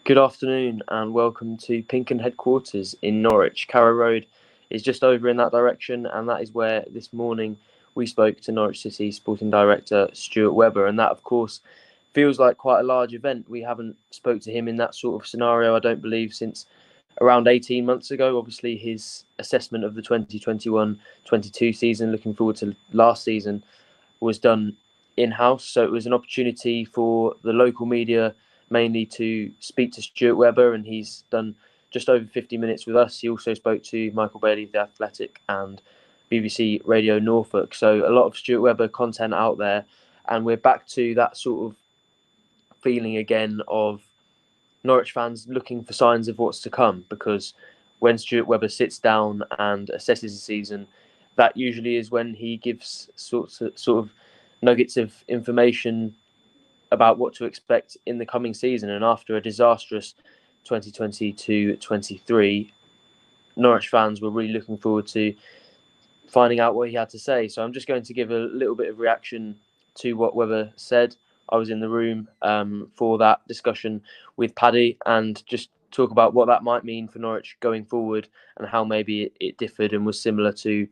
Good afternoon and welcome to Pinken headquarters in Norwich. Carrow Road is just over in that direction, and that is where this morning we spoke to Norwich City sporting director Stuart Webber, and that of course feels like quite a large event. We haven't spoke to him in that sort of scenario, I don't believe, since around 18 months ago. Obviously his assessment of the 2021-22 season, looking forward to last season, was done in-house, so it was an opportunity for the local media mainly to speak to Stuart Webber, and he's done just over 50 minutes with us. He also spoke to Michael Bailey of The Athletic and BBC Radio Norfolk, so a lot of Stuart Webber content out there, and we're back to that sort of feeling again of Norwich fans looking for signs of what's to come, because when Stuart Webber sits down and assesses the season, that usually is when he gives sort of nuggets of information about what to expect in the coming season. And after a disastrous 2022-23, Norwich fans were really looking forward to finding out what he had to say. So I'm just going to give a little bit of reaction to what Webber said. I was in the room for that discussion with Paddy, and just talk about what that might mean for Norwich going forward and how maybe it differed and was similar to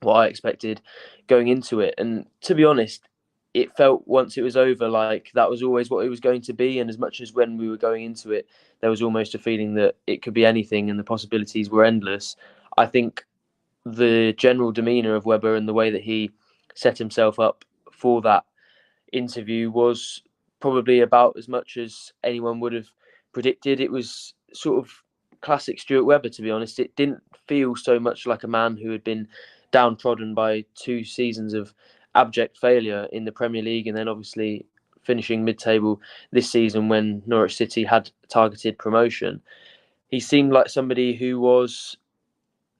what I expected going into it. And to be honest, it felt once it was over like that was always what it was going to be. And as much as when we were going into it, there was almost a feeling that it could be anything and the possibilities were endless. I think the general demeanour of Webber and the way that he set himself up for that interview was probably about as much as anyone would have predicted. It was sort of classic Stuart Webber, to be honest. It didn't feel so much like a man who had been downtrodden by 2 seasons of abject failure in the Premier League, and then obviously finishing mid-table this season when Norwich City had targeted promotion. He seemed like somebody who was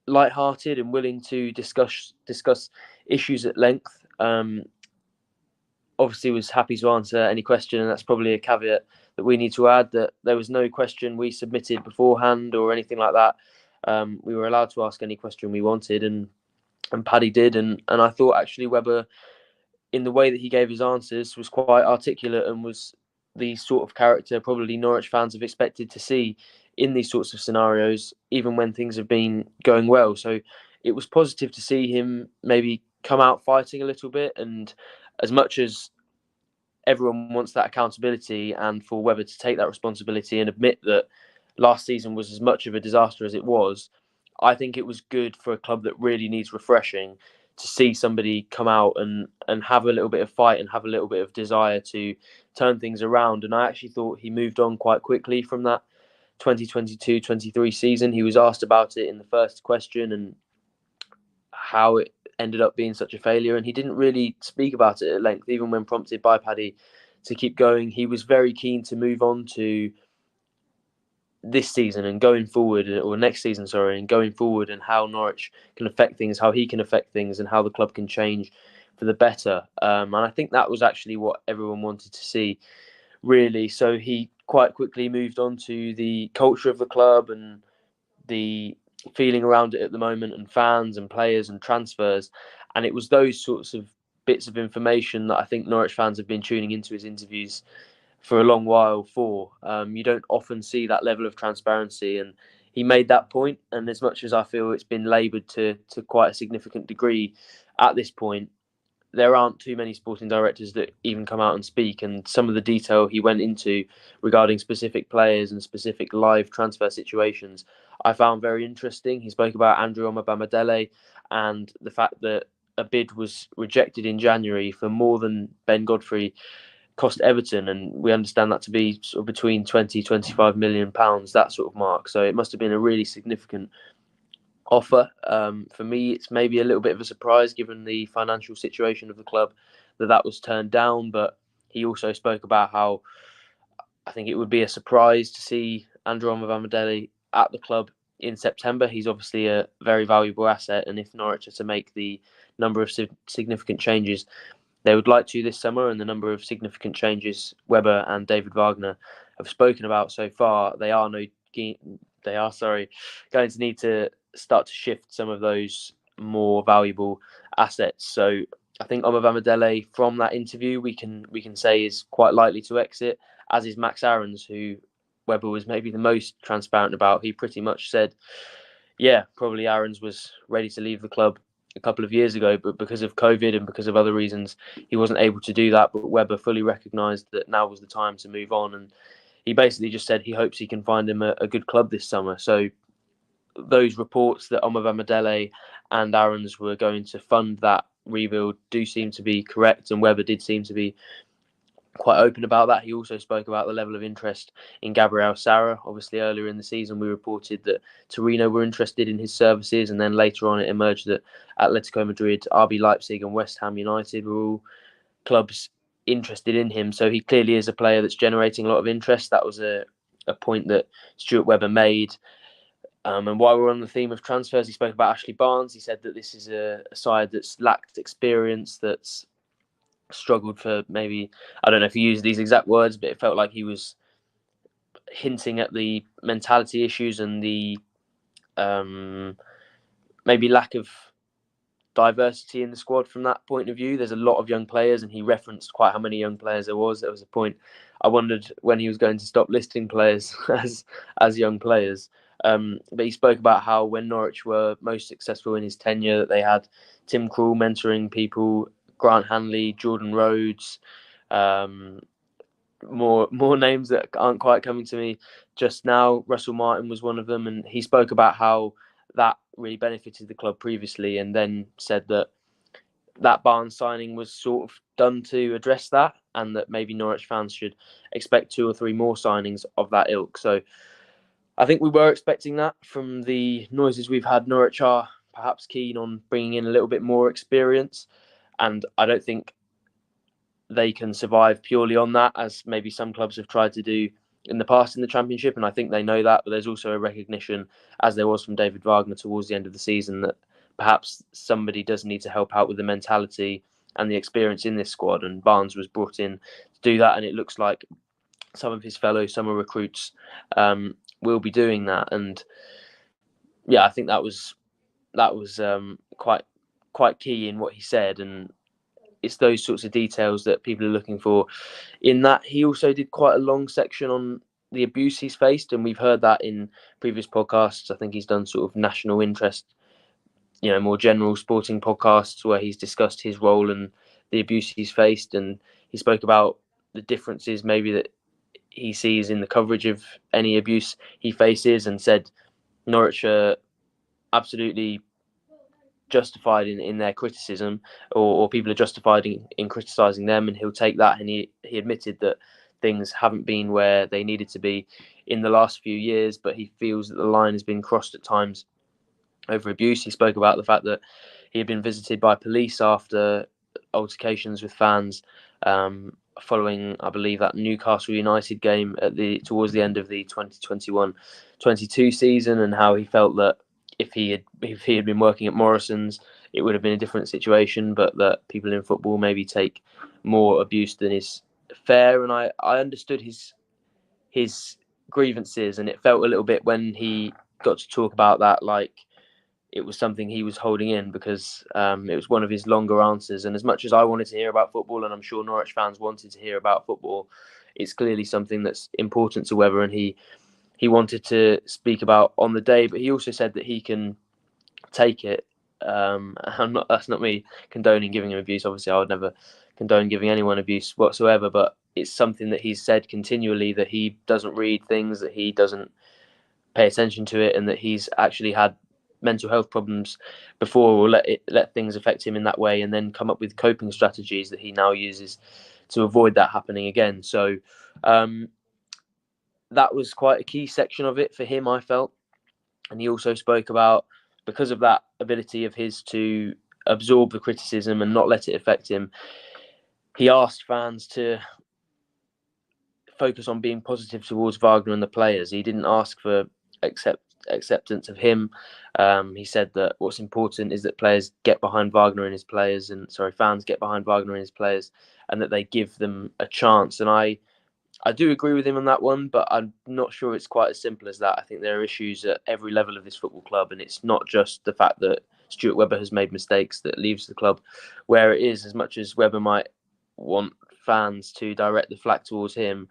light-hearted and willing to discuss issues at length. Obviously was happy to answer any question, and that's probably a caveat that we need to add, that there was no question we submitted beforehand or anything like that. We were allowed to ask any question we wanted, and Paddy did, and I thought actually Webber, in the way that he gave his answers, was quite articulate and was the sort of character probably Norwich fans have expected to see in these sorts of scenarios, even when things have been going well. So it was positive to see him maybe come out fighting a little bit, and as much as everyone wants that accountability and for Webber to take that responsibility and admit that last season was as much of a disaster as it was, I think it was good for a club that really needs refreshing to see somebody come out and have a little bit of fight and have a little bit of desire to turn things around. And I actually thought he moved on quite quickly from that 2022-23 season. He was asked about it in the first question and how it ended up being such a failure, and he didn't really speak about it at length, even when prompted by Paddy to keep going. He was very keen to move on to this season and going forward, or next season, sorry, and going forward, and how Norwich can affect things, how he can affect things, and how the club can change for the better. And I think that was actually what everyone wanted to see, really. So he quite quickly moved on to the culture of the club and the feeling around it at the moment, and fans and players and transfers. And it was those sorts of bits of information that I think Norwich fans have been tuning into his interviews for a long while for. You don't often see that level of transparency, and he made that point. And as much as I feel it's been laboured to quite a significant degree at this point, there aren't too many sporting directors that even come out and speak. And some of the detail he went into regarding specific players and specific live transfer situations, I found very interesting. He spoke about Andrew Omobamidele and the fact that a bid was rejected in January for more than Ben Godfrey cost Everton, and we understand that to be sort of between 20-25 million pounds, that sort of mark. So it must have been a really significant offer. For me, it's maybe a little bit of a surprise given the financial situation of the club that was turned down. But he also spoke about how I think it would be a surprise to see Andrew Omobamidele at the club in September. He's obviously a very valuable asset, and if Norwich are to make the number of significant changes they would like to this summer, and the number of significant changes Webber and David Wagner have spoken about so far, they are going to need to start to shift some of those more valuable assets. So I think Omobamidele, from that interview, we can say is quite likely to exit, as is Max Aarons, who Webber was maybe the most transparent about. He pretty much said, yeah, probably Aarons was ready to leave the club a couple of years ago, but because of COVID and because of other reasons, he wasn't able to do that. But Webber fully recognised that now was the time to move on, and he basically just said he hopes he can find him a good club this summer. So those reports that Omobamidele and Aarons were going to fund that rebuild do seem to be correct, and Webber did seem to be quite open about that. He also spoke about the level of interest in Gabriel Sara. Obviously, earlier in the season, we reported that Torino were interested in his services, and then later on it emerged that Atletico Madrid, RB Leipzig and West Ham United were all clubs interested in him. So he clearly is a player that's generating a lot of interest. That was a point that Stuart Webber made. And while we're on the theme of transfers, he spoke about Ashley Barnes. He said that this is a side that's lacked experience, that's struggled for maybe, I don't know if he used these exact words, but it felt like he was hinting at the mentality issues and the maybe lack of diversity in the squad from that point of view. There's a lot of young players, and he referenced quite how many young players there was. There was a point I wondered when he was going to stop listing players as young players. But he spoke about how when Norwich were most successful in his tenure, that they had Tim Krul mentoring people, Grant Hanley, Jordan Rhodes, more names that aren't quite coming to me just now. Russell Martin was one of them, and he spoke about how that really benefited the club previously, and then said that Barnes signing was sort of done to address that, and that maybe Norwich fans should expect 2 or 3 more signings of that ilk. So I think we were expecting that from the noises we've had. Norwich are perhaps keen on bringing in a little bit more experience, and I don't think they can survive purely on that, as maybe some clubs have tried to do in the past in the Championship, and I think they know that. But there's also a recognition, as there was from David Wagner towards the end of the season, that perhaps somebody does need to help out with the mentality and the experience in this squad, and Barnes was brought in to do that, and it looks like some of his fellow summer recruits will be doing that. And yeah, I think that was quite key in what he said, and it's those sorts of details that people are looking for in that. He also did quite a long section on the abuse he's faced, and we've heard that in previous podcasts. I think he's done sort of national interest, more general sporting podcasts where he's discussed his role and the abuse he's faced, and he spoke about the differences maybe that he sees in the coverage of any abuse he faces, and said Norwich are absolutely justified in their criticism, or people are justified in criticising them, and he'll take that. And he admitted that things haven't been where they needed to be in the last few years, but he feels that the line has been crossed at times over abuse. He spoke about the fact that he had been visited by police after altercations with fans following, I believe, that Newcastle United game towards the end of the 2021-22 season, and how he felt that if he had been working at Morrison's, it would have been a different situation, but that people in football maybe take more abuse than is fair. And I understood his grievances, and it felt a little bit when he got to talk about that like it was something he was holding in, because it was one of his longer answers. And as much as I wanted to hear about football, and I'm sure Norwich fans wanted to hear about football, it's clearly something that's important to Webber, and he wanted to speak about on the day. But he also said that he can take it. That's not me condoning giving him abuse. Obviously, I would never condone giving anyone abuse whatsoever, but it's something that he's said continually, that he doesn't read things, that he doesn't pay attention to it, and that he's actually had mental health problems before, or let things affect him in that way, and then come up with coping strategies that he now uses to avoid that happening again. So that was quite a key section of it for him, I felt. And he also spoke about, because of that ability of his to absorb the criticism and not let it affect him, he asked fans to focus on being positive towards Wagner and the players. He didn't ask for acceptance of him. He said that what's important is that players get behind Wagner and his players, fans get behind Wagner and his players, and that they give them a chance. And I do agree with him on that one, but I'm not sure it's quite as simple as that. I think there are issues at every level of this football club, and it's not just the fact that Stuart Webber has made mistakes that leaves the club where it is. As much as Webber might want fans to direct the flak towards him,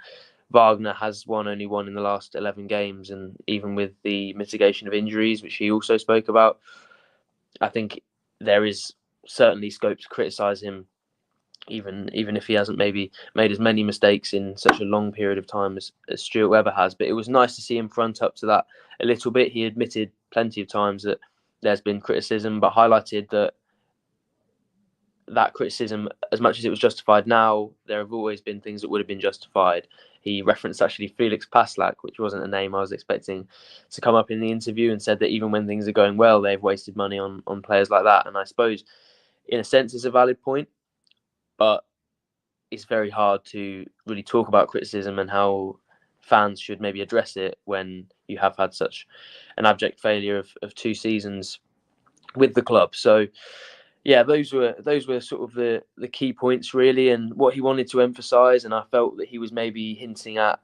Wagner has only won in the last 11 games, and even with the mitigation of injuries, which he also spoke about, I think there is certainly scope to criticise him, even if he hasn't maybe made as many mistakes in such a long period of time as Stuart Webber has. But it was nice to see him front up to that a little bit. He admitted plenty of times that there's been criticism, but highlighted that criticism, as much as it was justified now, there have always been things that would have been justified. He referenced actually Felix Paslak, which wasn't a name I was expecting to come up in the interview, and said that even when things are going well, they've wasted money on players like that. And I suppose, in a sense, it's a valid point, but it's very hard to really talk about criticism and how fans should maybe address it when you have had such an abject failure of 2 seasons with the club. So yeah, those were sort of the key points really, and what he wanted to emphasise. And I felt that he was maybe hinting at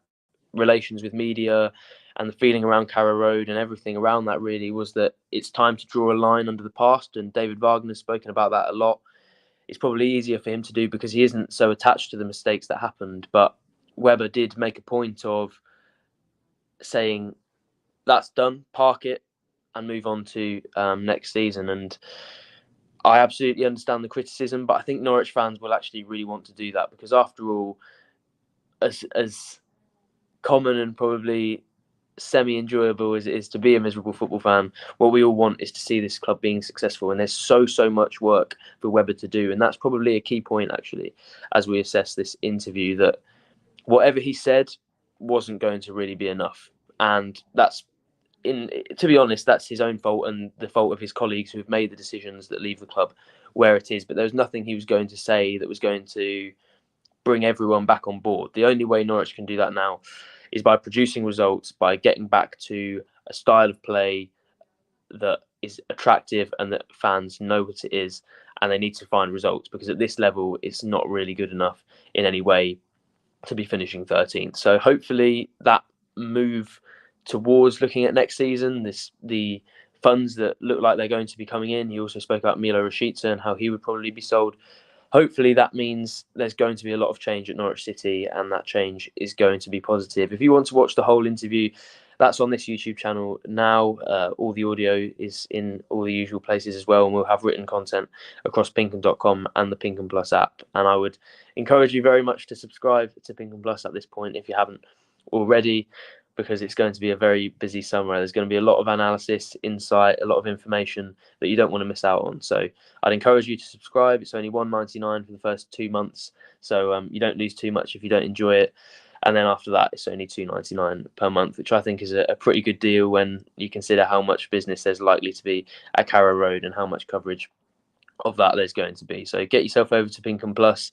relations with media and the feeling around Carrow Road and everything around that really was that it's time to draw a line under the past. And David Wagner's spoken about that a lot. It's probably easier for him to do because he isn't so attached to the mistakes that happened. But Webber did make a point of saying, that's done, park it and move on to next season. And I absolutely understand the criticism, but I think Norwich fans will actually really want to do that because, after all, as common and probably semi-enjoyable as it is to be a miserable football fan, what we all want is to see this club being successful. And there's so much work for Webber to do. And that's probably a key point, actually, as we assess this interview, that whatever he said wasn't going to really be enough. And to be honest, that's his own fault and the fault of his colleagues who have made the decisions that leave the club where it is. But there was nothing he was going to say that was going to bring everyone back on board. The only way Norwich can do that now is by producing results, by getting back to a style of play that is attractive and that fans know what it is, and they need to find results, because at this level it's not really good enough in any way to be finishing 13th. So hopefully that move towards looking at next season, the funds that look like they're going to be coming in. He also spoke about Milo Rashica and how he would probably be sold. Hopefully that means there's going to be a lot of change at Norwich City, and that change is going to be positive. If you want to watch the whole interview, that's on this YouTube channel now. All the audio is in all the usual places as well, and we'll have written content across Pinkham.com and the Pinkham Plus app. And I would encourage you very much to subscribe to Pinkham Plus at this point if you haven't already, because it's going to be a very busy summer. There's going to be a lot of analysis, insight, a lot of information that you don't want to miss out on. So I'd encourage you to subscribe. It's only $1.99 for the first 2 months, so you don't lose too much if you don't enjoy it. And then after that, it's only $2.99 per month, which I think is a pretty good deal when you consider how much business there's likely to be at Carrow Road and how much coverage of that there's going to be. So get yourself over to Pinkham Plus.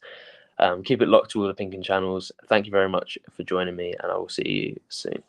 Keep it locked to all the Pinkham channels. Thank you very much for joining me, and I will see you soon.